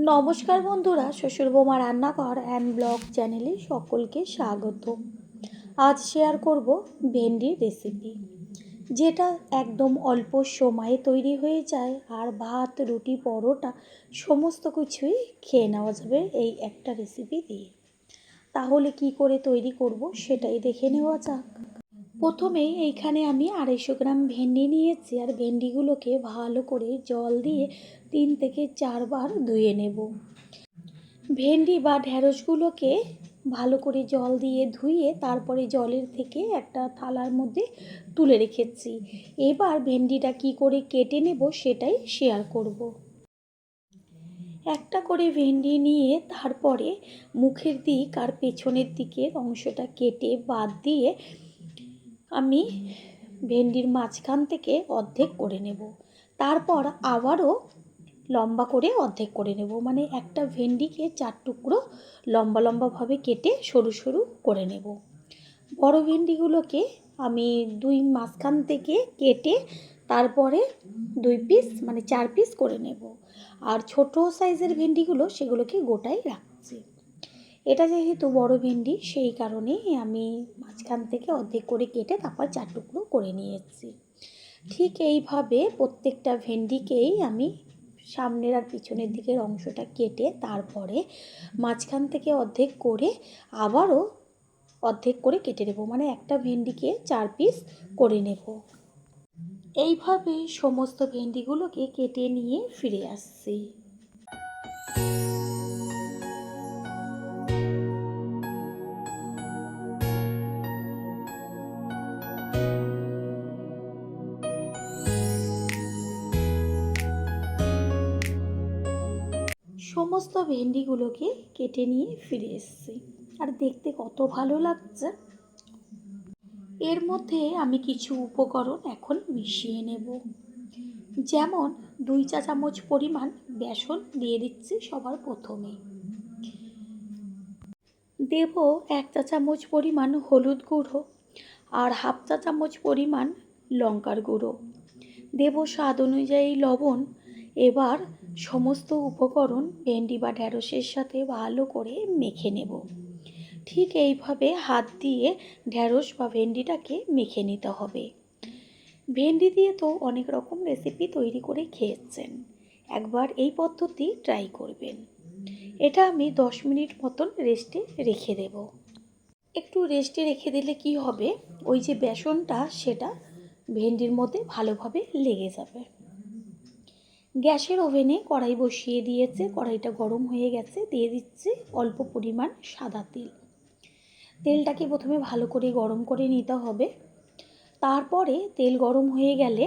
নমস্কার বন্ধুরা, শ্বশুর বৌমা রান্নাঘর অ্যান্ড ব্লগ চ্যানেলে সকলকে স্বাগত। আজ শেয়ার করব ভেন্ডির রেসিপি, যেটা একদম অল্প সময়ে তৈরি হয়ে যায় আর ভাত, রুটি, পরোটা সমস্ত কিছুই খেয়ে নেওয়া যাবে এই একটা রেসিপি দিয়ে। তাহলে কি করে তৈরি করব সেটাই দেখে নেওয়া যাক। প্রথমেই এইখানে আমি 250 গ্রাম ভেন্ডি নিয়েছি, আর ভেন্ডিগুলোকে ভালো করে জল দিয়ে 3 থেকে 4 বার ধুয়ে নেব। ভেন্ডি বা ঢ্যাঁড়সগুলোকে ভালো করে জল দিয়ে ধুয়ে তারপরে জলের থেকে একটা থালার মধ্যে তুলে রেখেছি। এবার ভেন্ডিটা কি করে কেটে নেব সেটাই শেয়ার করব। একটা করে ভেন্ডি নিয়ে তারপরে মুখের দিক আর পেছনের দিকের অংশটা কেটে বাদ দিয়ে আমি ভেন্ডির মাঝখান থেকে অর্ধেক করে নেব। তারপর আবারও লম্বা করে অর্ধেক করে নেব, মানে একটা ভেন্ডিকে 4 টুকরো লম্বা লম্বাভাবে কেটে সরু সরু করে নেব। বড় ভেন্ডিগুলোকে আমি মাঝখান থেকে কেটে তারপরে 2 পিস মানে 4 পিস করে নেব। আর ছোট সাইজের ভেন্ডিগুলো সেগুলোকে গোটাই রাখছি। এটা যেহেতু বড় ভেন্ডি সেই কারণে আমি মাঝখান থেকে অর্ধেক করে কেটে তারপর 4 টুকরো করে নিয়েছি। ঠিক এইভাবে প্রত্যেকটা ভেন্ডিকেই আমি সামনের আর পিছনের দিকের অংশটা কেটে তারপরে মাঝখান থেকে অর্ধেক করে আবারও অর্ধেক করে কেটে নেব, মানে একটা ভেন্ডিকে 4 পিস করে নেব। এইভাবে সমস্ত ভেন্ডিগুলোকে কেটে নিয়ে ফিরে আসছি। সমস্ত ভেন্ডিগুলোকে কেটে নিয়ে ফিরে এসেছি, আর দেখতে কত ভালো লাগছে। এর মধ্যে আমি কিছু উপকরণ এখন মিশিয়ে নেব। যেমন 2 চা চামচ পরিমাণ বেসন দিয়ে দিচ্ছি সবার প্রথমে। দেব 1 চা চামচ পরিমাণ হলুদ গুঁড়ো আর 1/2 চা চামচ পরিমাণ লঙ্কার গুঁড়ো। দেব স্বাদ অনুযায়ী লবণ। এবার সমস্ত উপকরণ ভেন্ডি বা ঢ্যাঁড়সের সাথে ভালো করে মেখে নেব। ঠিক এইভাবে হাত দিয়ে ঢ্যাঁড়স বা ভেন্ডিটাকে মেখে নিতে হবে। ভেন্ডি দিয়ে তো অনেক রকম রেসিপি তৈরি করে খেয়েছেন, একবার এই পদ্ধতি ট্রাই করবেন। এটা আমি 10 মিনিট মতন রেস্টে রেখে দেব। একটু রেস্টে রেখে দিলে কি হবে, ওই যে বেসনটা সেটা ভেন্ডির মধ্যে ভালোভাবে লেগে যাবে। গ্যাসের ওভেনে কড়াই বসিয়ে দিয়েছে, কড়াইটা গরম হয়ে গেছে। দিয়ে দিচ্ছি অল্প পরিমাণ সাদা তেল। তেলটাকে প্রথমে ভালো করে গরম করে নিতে হবে। তারপরে তেল গরম হয়ে গেলে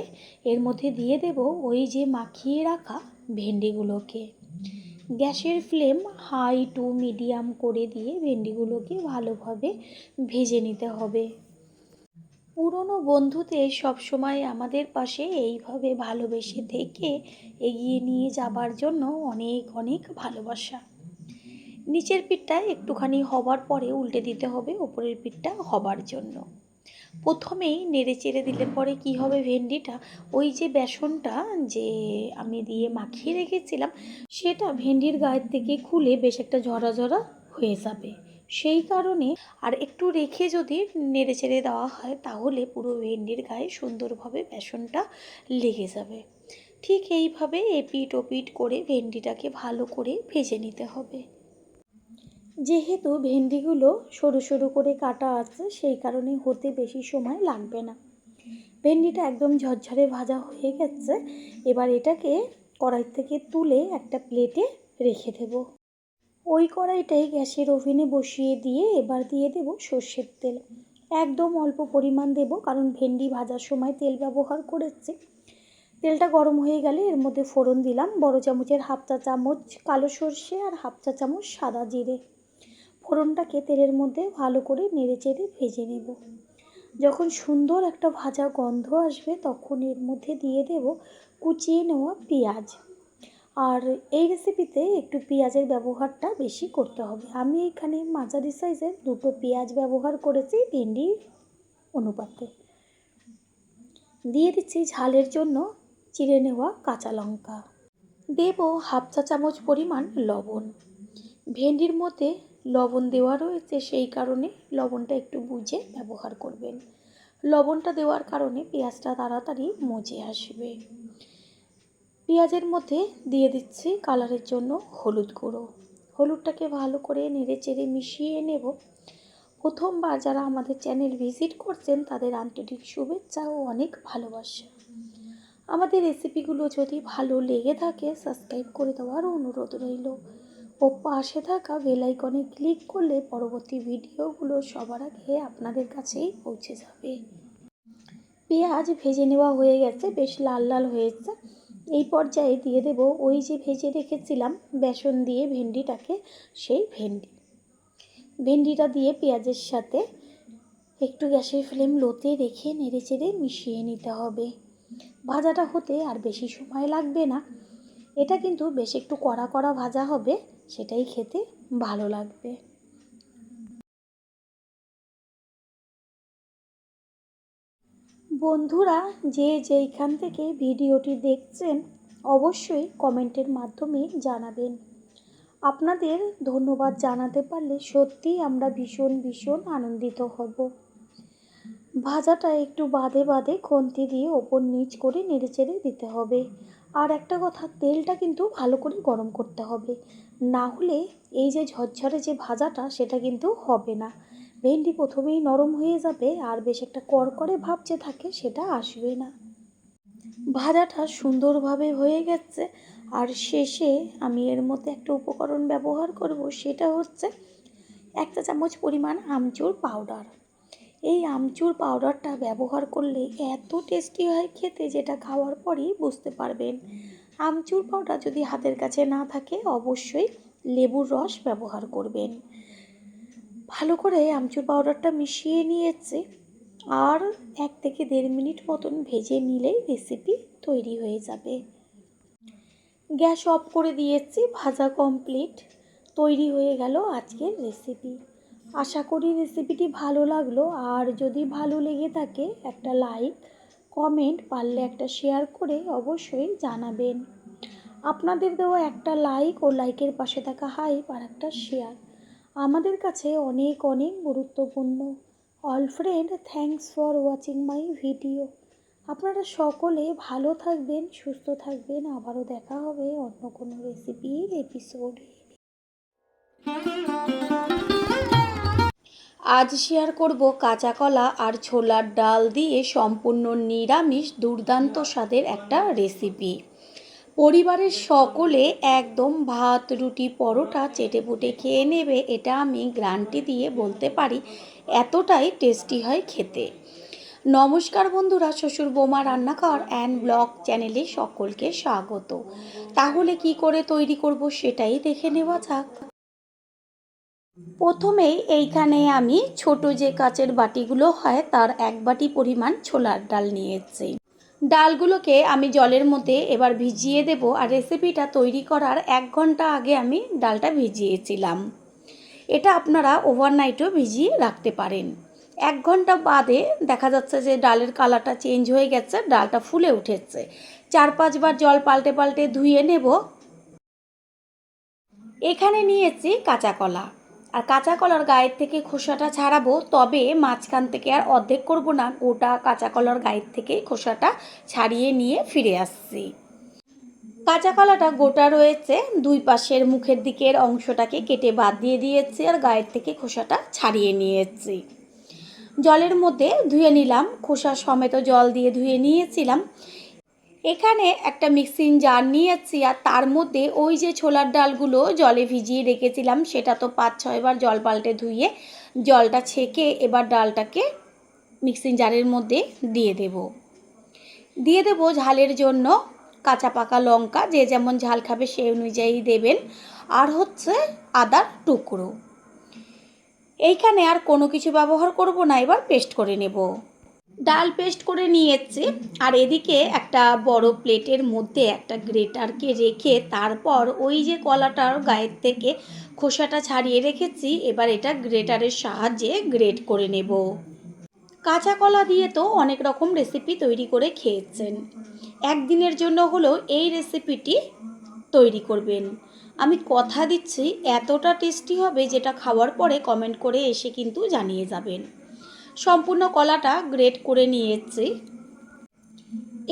এর মধ্যে দিয়ে দেব ওই যে মাখিয়ে রাখা ভেন্ডিগুলোকে। গ্যাসের ফ্লেম হাই টু মিডিয়াম করে দিয়ে ভেন্ডিগুলোকে ভালোভাবে ভেজে নিতে হবে। পুরনো বন্ধুদের সবসময় আমাদের পাশে এইভাবে ভালোবেসে থেকে এগিয়ে নিয়ে যাবার জন্য অনেক অনেক ভালোবাসা। নিচের পিঠটা একটুখানি হবার পরে উল্টে দিতে হবে ওপরের পিঠটা হবার জন্য। প্রথমেই নেড়ে চেড়ে দিলে পরে কি হবে, ভেন্ডিটা ওই যে বেসনটা যে আমি দিয়ে মাখিয়ে রেখেছিলাম সেটা ভেন্ডির গায়ের থেকে খুলে বেশ একটা ঝরা ঝরা হয়ে যাবে। সেই কারণে আর একটু রেখে যদি নেড়ে চেড়ে দেওয়া হয় তাহলে পুরো ভেন্ডির গায়ে সুন্দরভাবে বেসনটা লেগে যাবে। ঠিক এইভাবে এপিট ওপিট করে ভেন্ডিটাকে ভালো করে ভেজে নিতে হবে। যেহেতু ভেন্ডিগুলো সরু সরু করে কাটা আছে সেই কারণে হতে বেশি সময় লাগবে না। ভেন্ডিটা একদম ঝরঝরে ভাজা হয়ে গেছে। এবার এটাকে কড়াই থেকে তুলে একটা প্লেটে রেখে দেব। ওই কড়াইটাই গ্যাসের ওভেনে বসিয়ে দিয়ে এবার দিয়ে দেব সর্ষের তেল। একদম অল্প পরিমাণ দেব, কারণ ভেন্ডি ভাজার সময় তেল ব্যবহার করেছি। তেলটা গরম হয়ে গেলে এর মধ্যে ফোড়ন দিলাম বড় চামচের 1/2 চা চামচ কালো সর্ষে আর 1/2 চা চামচ সাদা জিরে। ফোড়নটাকে তেলের মধ্যে ভালো করে নেড়ে চেড়ে ভেজে নেব। যখন সুন্দর একটা ভাজা গন্ধ আসবে তখন এর মধ্যে দিয়ে দেব কুচিয়ে নেওয়া পেঁয়াজ। আর এই রেসিপিতে একটু পেঁয়াজের ব্যবহারটা বেশি করতে হবে। আমি এখানে মাঝারি সাইজের 2টো পেঁয়াজ ব্যবহার করেছি ভেন্ডির অনুপাতে। দিয়ে দিচ্ছি ঝালের জন্য চিড়ে নেওয়া কাঁচা লঙ্কা। দেব হাফ চা চামচ পরিমাণ লবণ। ভেন্ডির মধ্যে লবণ দেওয়া রয়েছে, সেই কারণে লবণটা একটু বুঝে ব্যবহার করবেন। লবণটা দেওয়ার কারণে পেঁয়াজটা তাড়াতাড়ি মজে আসবে। পেঁয়াজের মধ্যে দিয়ে দিচ্ছি কালারের জন্য হলুদ গুঁড়ো। হলুদটাকে ভালো করে নেড়েচেড়ে মিশিয়ে নেব। প্রথমবার যারা আমাদের চ্যানেল ভিজিট করছেন তাদের আন্তরিক শুভেচ্ছা ও অনেক ভালোবাসা। আমাদের রেসিপিগুলো যদি ভালো লেগে থাকে সাবস্ক্রাইব করে দেওয়ার অনুরোধ রইল ও পাশে থাকা বেল আইকনে ক্লিক করলে পরবর্তী ভিডিওগুলো সবার আগে আপনাদের কাছেই পৌঁছে যাবে। পেঁয়াজ ভেজে নেওয়া হয়ে গেছে, বেশ লাল লাল হয়েছে। এই পর্যায়ে দিয়ে দেব ওই যে ভেজে রেখেছিলাম বেসন দিয়ে ভেন্ডিটাকে, সেই ভেন্ডিটা দিয়ে পেঁয়াজের সাথে একটু গ্যাসের ফ্লেম লোতে রেখে নেড়েচেড়ে মিশিয়ে নিতে হবে। ভাজাটা হতে আর বেশি সময় লাগবে না। এটা কিন্তু বেশ একটু কড়া কড়া ভাজা হবে, সেটাই খেতে ভালো লাগবে। বন্ধুরা যে যেইখান থেকে ভিডিওটি দেখছেন অবশ্যই কমেন্টের মাধ্যমে জানাবেন। আপনাদের ধন্যবাদ জানাতে পারলে সত্যিই আমরা ভীষণ ভীষণ আনন্দিত হব। ভাজাটা একটু বাদে বাদে খুন্তি দিয়ে ওপর নিচ করে নেড়েচেড়ে দিতে হবে। আর একটা কথা, তেলটা কিন্তু ভালো করে গরম করতে হবে, না হলে এই যে ঝরঝরে যে ভাজাটা সেটা কিন্তু হবে না। ভেন্ডি প্রথমেই নরম হয়ে যাবে আর বেশ একটা কড়কড়ে ভাব যে থাকে সেটা আসবে না। ভাজাটা সুন্দরভাবে হয়ে গেছে। আর শেষে আমি এর মধ্যে একটা উপকরণ ব্যবহার করব, সেটা হচ্ছে 1 চা চামচ পরিমাণ আমচুর পাউডার। এই আমচুর পাউডারটা ব্যবহার করলে এত টেস্টি হয় খেতে, যেটা খাওয়ার পরই বুঝতে পারবেন। আমচুর পাউডার যদি হাতের কাছে না থাকে অবশ্যই লেবুর রস ব্যবহার করবেন। ভালো করে আমচুর পাউডারটা মিশিয়ে নিয়েছি আর 1 থেকে 1.5 মিনিট মতন ভেজে নিলেই রেসিপি তৈরি হয়ে যাবে। গ্যাস অফ করে দিয়েছি, ভাজা কমপ্লিট, তৈরি হয়ে গেল আজকের রেসিপি। আশা করি রেসিপিটি ভালো লাগলো। আর যদি ভালো লেগে থাকে একটা লাইক, কমেন্ট, পারলে একটা শেয়ার করে অবশ্যই জানাবেন। আপনাদের দেওয়া একটা লাইক ও লাইকের পাশে থাকা হাইপ আর একটা শেয়ার আমাদের কাছে অনেক অনেক গুরুত্বপূর্ণ। All friend, thanks for watching my video. আপনারা সকলে ভালো থাকবেন, সুস্থ থাকবেন। আবারও দেখা হবে অন্য কোনো রেসিপির এপিসোডে। আজ শেয়ার করব কাঁচা কলা আর ছোলার ডাল দিয়ে সম্পূর্ণ নিরামিষ দুর্দান্ত স্বাদের একটা রেসিপি। পরিবারের সকলে একদম ভাত, রুটি, পরোটা চেটেপুটে খেয়ে নেবে, এটা আমি গ্যারান্টি দিয়ে বলতে পারি। এতটাই টেস্টি হয় খেতে। নমস্কার বন্ধুরা, শ্বশুর বৌমা রান্নাঘর অ্যান্ড ব্লগ চ্যানেলে সকলকে স্বাগত। তাহলে কি করে তৈরি করব সেটাই দেখে নেওয়া যাক। প্রথমেই এইখানে আমি ছোট যে কাচের বাটিগুলো হয় তার 1 বাটি পরিমাণ ছোলার ডাল নিয়েছি। ডালগুলোকে আমি জলের মধ্যে এবার ভিজিয়ে দেব। আর রেসিপিটা তৈরি করার 1 ঘন্টা আগে আমি ডালটা ভিজিয়েছিলাম। এটা আপনারা ওভারনাইটও ভিজিয়ে রাখতে পারেন। 1 ঘন্টা বাদে দেখা যাচ্ছে যে ডালের কালারটা চেঞ্জ হয়ে গেছে, ডালটা ফুলে উঠেছে। 4-5 বার জল পাল্টে পাল্টে ধুয়ে নেব। এখানে নিয়েছি কাঁচা কলা। আর কাঁচা কলার গায়ের থেকে খোসাটা ছাড়াবো, তবে মাঝখান থেকে আর অর্ধেক করব না, গোটা কাঁচা কলার গায়ের থেকে খোসাটা ছাড়িয়ে নিয়ে ফিরে আসছি। কাঁচা কলাটা গোটা রয়েছে, 2 পাশের মুখের দিকের অংশটাকে কেটে বাদ দিয়ে দিয়েছি আর গায়ের থেকে খোসাটা ছাড়িয়ে নিয়েছি। জলের মধ্যে ধুয়ে নিলাম, খোসা সমেত জল দিয়ে ধুয়ে নিয়েছিলাম। এখানে একটা মিক্সিং জার নিয়েছি আর তার মধ্যে ওই যে ছোলার ডালগুলো জলে ভিজিয়ে রেখেছিলাম সেটা তো 5-6 বার জল পাল্টে ধুয়ে জলটা ছেঁকে এবার ডালটাকে মিক্সিং জারের মধ্যে দিয়ে দেব ঝালের জন্য কাঁচা পাকা লঙ্কা, যে যেমন ঝাল খাবে সেই অনুযায়ী দেবেন। আর হচ্ছে আদার টুকরো। এইখানে আর কোনো কিছু ব্যবহার করব না, এবার পেস্ট করে নেব। ডাল পেস্ট করে নিয়েছি আর এদিকে একটা বড় প্লেটের মধ্যে একটা গ্রেটারকে রেখে তারপর ওই যে কলাটার গায়ের থেকে খোসাটা ছাড়িয়ে রেখেছি, এবার এটা গ্রেটারের সাহায্যে গ্রেট করে নেব। কাঁচা কলা দিয়ে তো অনেক রকম রেসিপি তৈরি করে খেয়েছেন। একদিনের জন্য হলেও এই রেসিপিটি তৈরি করবেন। আমি কথা দিচ্ছি এতটা টেস্টি হবে যেটা খাওয়ার পরে কমেন্ট করে এসে কিন্তু জানিয়ে যাবেন। সম্পূর্ণ কলাটা গ্রেট করে নিয়েছি।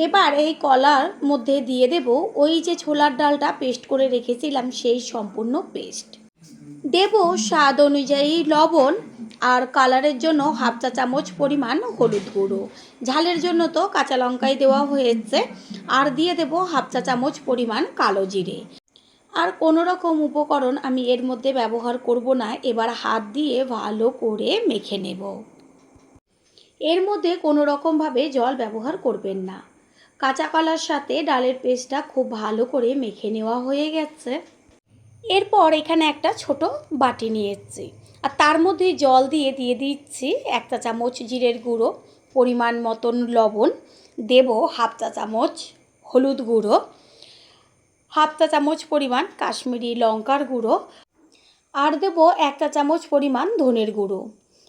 এবার এই কলার মধ্যে দিয়ে দেব ওই যে ছোলার ডালটা পেস্ট করে রেখেছিলাম সেই সম্পূর্ণ পেস্ট। দেব স্বাদ অনুযায়ী লবণ, আর কালারের জন্য হাফ চা চামচ পরিমাণ হলুদ গুঁড়ো। ঝালের জন্য তো কাঁচা লঙ্কাই দেওয়া হয়েছে। আর দিয়ে দেব হাফ চা চামচ পরিমাণ কালো জিরে। আর কোনো রকম উপকরণ আমি এর মধ্যে ব্যবহার করব না। এবার হাত দিয়ে ভালো করে মেখে নেব। এর মধ্যে কোনো রকমভাবে জল ব্যবহার করবেন না। কাঁচা কলার সাথে ডালের পেস্টটা খুব ভালো করে মেখে নেওয়া হয়ে গেছে। এরপর এখানে একটা ছোট বাটি নিয়েছি, আর তার মধ্যে জল দিয়ে দিচ্ছি 1 চা চামচ জিরের গুঁড়ো, পরিমাণ মতন লবণ, দেব হাফ চা চামচ হলুদ গুঁড়ো, হাফ চা চামচ পরিমাণ কাশ্মীরি লঙ্কার গুঁড়ো, আর দেব 1 চা চামচ পরিমাণ ধনের গুঁড়ো।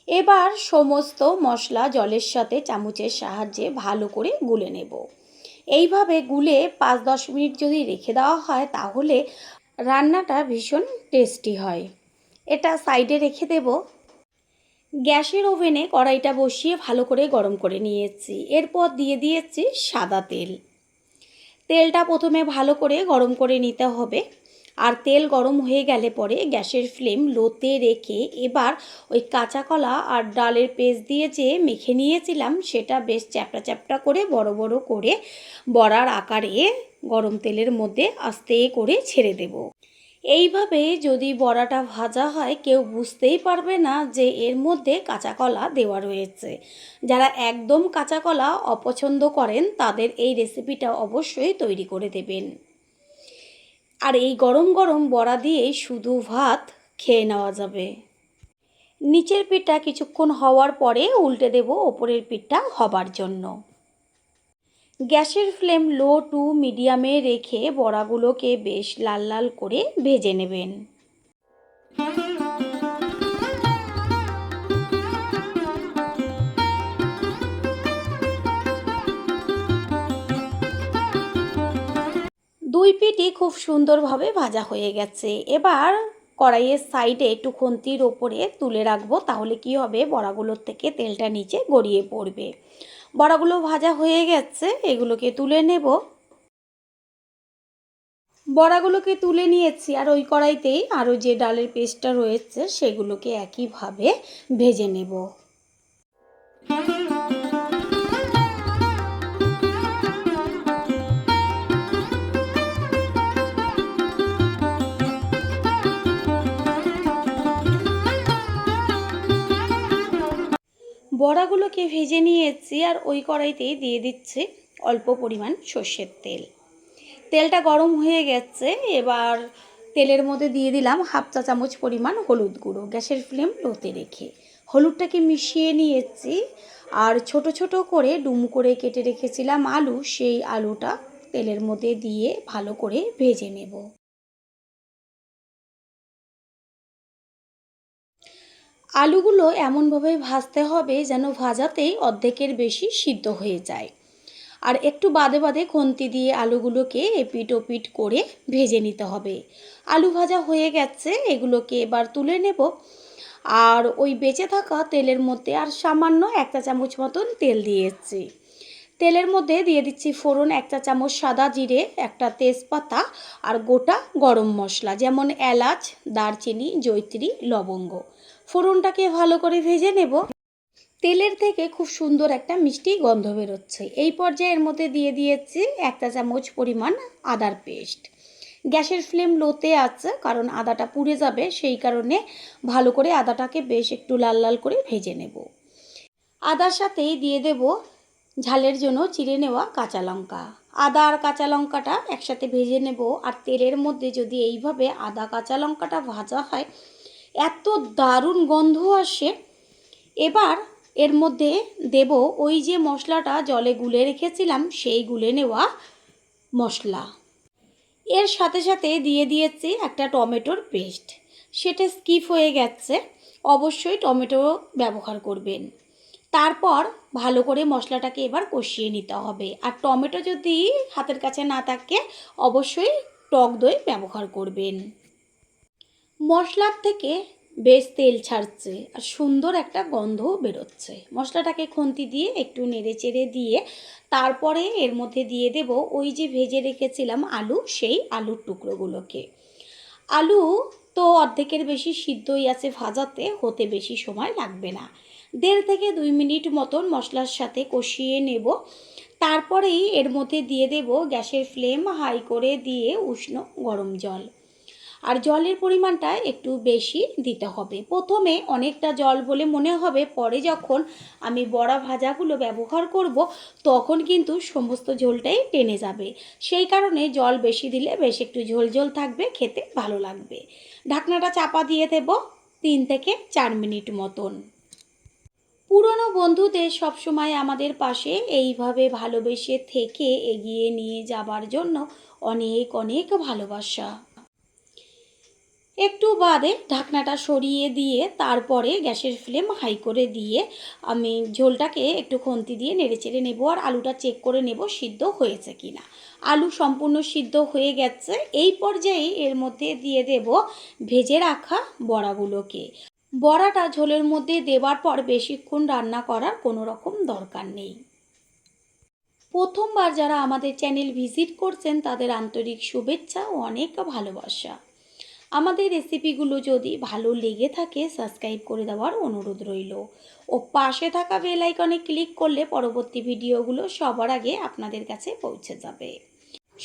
এবার সমস্ত মশলা জলের সাথে চামচের সাহায্যে ভালো করে গুলে নেব। এইভাবে গুলে 5-10 মিনিট যদি রেখে দেওয়া হয় তাহলে রান্নাটা ভীষণ টেস্টি হয়। এটা সাইডে রেখে দেব। গ্যাসের ওভেনে কড়াইটা বসিয়ে ভালো করে গরম করে নিয়েছি। এরপর দিয়ে দিয়েছি সাদা তেল। তেলটা প্রথমে ভালো করে গরম করে নিতে হবে। আর তেল গরম হয়ে গেলে পরে গ্যাসের ফ্লেম লোতে রেখে এবার ওই কাঁচা কলা আর ডালের পেস্ট দিয়ে যে মেখে নিয়েছিলাম সেটা বেশ চ্যাপটা চ্যাপটা করে বড় বড় করে বড়ার আকারে গরম তেলের মধ্যে আস্তে করে ছেড়ে দেব। এইভাবে যদি বড়াটা ভাজা হয় কেউ বুঝতেই পারবে না যে এর মধ্যে কাঁচা কলা দেওয়া রয়েছে। যারা একদম কাঁচা কলা অপছন্দ করেন তাদের এই রেসিপিটা অবশ্যই তৈরি করে দেবেন। আর এই গরম গরম বড়া দিয়েই শুধু ভাত খেয়ে নেওয়া যাবে। নিচের পিঠটা কিছুক্ষণ হওয়ার পরে উল্টে দেব ওপরের পিঠটা হবার জন্য। গ্যাসের ফ্লেম লো টু মিডিয়ামে রেখে বড়াগুলোকে বেশ লাল লাল করে ভেজে নেবেন। দুই পিঠই খুব সুন্দরভাবে ভাজা হয়ে গেছে। এবার কড়াইয়ের সাইডে একটু খুন্তির ওপরে তুলে রাখবো, তাহলে কি হবে বড়াগুলোর থেকে তেলটা নিচে গড়িয়ে পড়বে। বড়াগুলো ভাজা হয়ে গেছে, এগুলোকে তুলে নেব। বড়াগুলোকে তুলে নিয়েছি আর ওই কড়াইতেই আরও যে ডালের পেস্টটা রয়েছে সেগুলোকে একইভাবে ভেজে নেব। বড়াগুলোকে ভেজে নিয়েছি আর ওই কড়াইতেই দিয়ে দিচ্ছি অল্প পরিমাণ সর্ষের তেল। তেলটা গরম হয়ে গেছে। এবার তেলের মধ্যে দিয়ে দিলাম হাফ চা চামচ পরিমাণ হলুদ গুঁড়ো। গ্যাসের ফ্লেম লোতে রেখে হলুদটাকে মিশিয়ে নিয়েছি। আর ছোট ছোট করে ডুমো করে কেটে রেখেছিলাম আলু, সেই আলুটা তেলের মধ্যে দিয়ে ভালো করে ভেজে নেব। আলুগুলো এমনভাবে ভাজতে হবে যেন ভাজাতেই অর্ধেকের বেশি সিদ্ধ হয়ে যায়। আর একটু বাদে বাদে খুন্তি দিয়ে আলুগুলোকে এপিট ওপিট করে ভেজে নিতে হবে। আলু ভাজা হয়ে গেছে, এগুলোকে এবার তুলে নেব। আর ওই বেঁচে থাকা তেলের মধ্যে আর সামান্য 1 চা চামচ মতন তেল দিয়েছি। তেলের মধ্যে দিয়ে দিচ্ছি ফোড়ন 1 চা চামচ সাদা জিরে, একটা তেজপাতা আর গোটা গরম মশলা যেমন এলাচ, দারচিনি, জয়িত্রী, লবঙ্গ। ফোড়নটাকে ভালো করে ভেজে নেব। তেলের থেকে খুব সুন্দর একটা মিষ্টি গন্ধ বেরোচ্ছে। এই পর্যায়ে এর মধ্যে দিয়ে দিয়েছি 1 চা চামচ পরিমাণ আদার পেস্ট। গ্যাসের ফ্লেম লোতে আছে কারণ আদাটা পুড়ে যাবে, সেই কারণে ভালো করে আদাটাকে বেশ একটু লাল লাল করে ভেজে নেব। আদার সাথেই দিয়ে দেব ঝালের জন্য চিড়ে নেওয়া কাঁচা লঙ্কা। আদা আর কাঁচা লঙ্কাটা একসাথে ভেজে নেব। আর তেলের মধ্যে যদি এইভাবে আদা কাঁচা লঙ্কাটা ভাজা হয় এত দারুণ গন্ধ আসে। এবার এর মধ্যে দেব ওই যে মশলাটা জলে গুলে রেখেছিলাম সেই গুলে নেওয়া মশলা। এর সাথে সাথে দিয়ে দিয়েছি একটা টমেটোর পেস্ট, সেটা স্কিপ হয়ে গেছে, অবশ্যই টমেটো ব্যবহার করবেন। তারপর ভালো করে মশলাটাকে এবার কষিয়ে নিতে হবে। আর টমেটো যদি হাতের কাছে না থাকে অবশ্যই টক দই ব্যবহার করবেন। মশলার থেকে বেশ তেল ছাড়ছে আর সুন্দর একটা গন্ধও বেরোচ্ছে। মশলাটাকে খুন্তি দিয়ে একটু নেড়েচেড়ে দিয়ে তারপরে এর মধ্যে দিয়ে দেব ওই যে ভেজে রেখেছিলাম আলু, সেই আলুর টুকরোগুলোকে। আলু তো অর্ধেকের বেশি সিদ্ধই আছে ভাজাতে, হতে বেশি সময় লাগবে না। 1.5 থেকে 2 মিনিট মতন মশলার সাথে কষিয়ে নেব। তারপরেই এর মধ্যে দিয়ে দেব গ্যাসের ফ্লেম হাই করে দিয়ে উষ্ণ গরম জল। আর জলের পরিমাণটা একটু বেশি দিতে হবে। প্রথমে অনেকটা জল বলে মনে হবে, পরে যখন আমি বড়া ভাজাগুলো ব্যবহার করব তখন কিন্তু সমস্ত ঝোলটাই টেনে যাবে। সেই কারণে জল বেশি দিলে বেশ একটু ঝোল ঝোল থাকবে, খেতে ভালো লাগবে। ঢাকনাটা চাপা দিয়ে দেব 3 থেকে 4 মিনিট মতন। পুরনো বন্ধুদের সবসময় আমাদের পাশে এইভাবে ভালোবেসে থেকে এগিয়ে নিয়ে যাবার জন্য অনেক অনেক ভালোবাসা। একটু বাদে ঢাকনাটা সরিয়ে দিয়ে তারপরে গ্যাসের ফ্লেম হাই করে দিয়ে আমি ঝোলটাকে একটু খুন্তি দিয়ে নেড়েচেড়ে নেব আর আলুটা চেক করে নেব সিদ্ধ হয়েছে কি না। আলু সম্পূর্ণ সিদ্ধ হয়ে গেছে। এই পর্যায়ে এর মধ্যে দিয়ে দেব ভেজে রাখা বড়াগুলোকে। বড়াটা ঝোলের মধ্যে দেওয়ার পর বেশিক্ষণ রান্না করার কোনো রকম দরকার নেই। প্রথমবার যারা আমাদের চ্যানেল ভিজিট করছেন তাদের আন্তরিক শুভেচ্ছা ও অনেক ভালোবাসা। আমাদের রেসিপিগুলো যদি ভালো লেগে থাকে সাবস্ক্রাইব করে দেওয়ার অনুরোধ রইল ও পাশে থাকা বেল আইকনে ক্লিক করলে পরবর্তী ভিডিওগুলো সবার আগে আপনাদের কাছে পৌঁছে যাবে।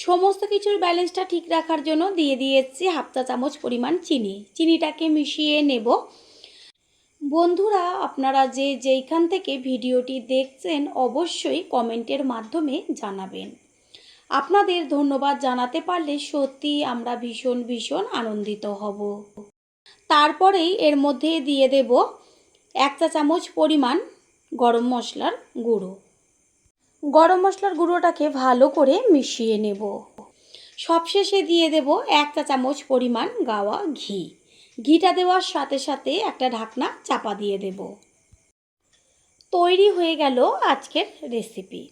সমস্ত কিছুর ব্যালেন্সটা ঠিক রাখার জন্য দিয়ে দিয়েছি 1/2 চা চামচ পরিমাণ চিনি। চিনিটাকে মিশিয়ে নেব। বন্ধুরা, আপনারা যেইখান থেকে ভিডিওটি দেখছেন অবশ্যই কমেন্টের মাধ্যমে জানাবেন। আপনাদের ধন্যবাদ জানাতে পারলে সত্যি আমরা ভীষণ ভীষণ আনন্দিত হব। তারপরেই এর মধ্যে দিয়ে দেব 1 চা চামচ পরিমাণ গরম মশলার গুঁড়ো। গরম মশলার গুঁড়োটাকে ভালো করে মিশিয়ে নেব। সবশেষে দিয়ে দেব 1 চা চামচ পরিমাণ গাওয়া ঘি। ঘিটা দেওয়ার সাথে সাথে একটা ঢাকনা চাপা দিয়ে দেব। তৈরি হয়ে গেল আজকের রেসিপি।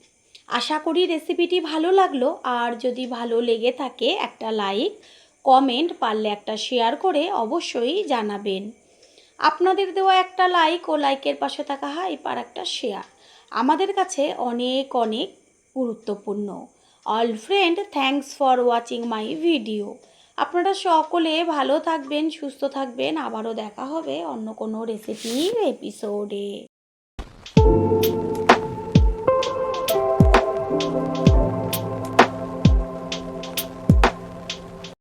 আশা করি রেসিপিটি ভালো লাগলো। আর যদি ভালো লেগে থাকে একটা লাইক, কমেন্ট, পারলে একটা শেয়ার করে অবশ্যই জানাবেন। আপনাদের দেওয়া একটা লাইক ও লাইকের পাশে থাকা হাইপ আর একটা শেয়ার আমাদের কাছে অনেক অনেক গুরুত্বপূর্ণ। All friend, thanks for watching my video. আপনারা সকলে ভালো থাকবেন, সুস্থ থাকবেন। আবারও দেখা হবে অন্য কোনো রেসিপির এপিসোডে।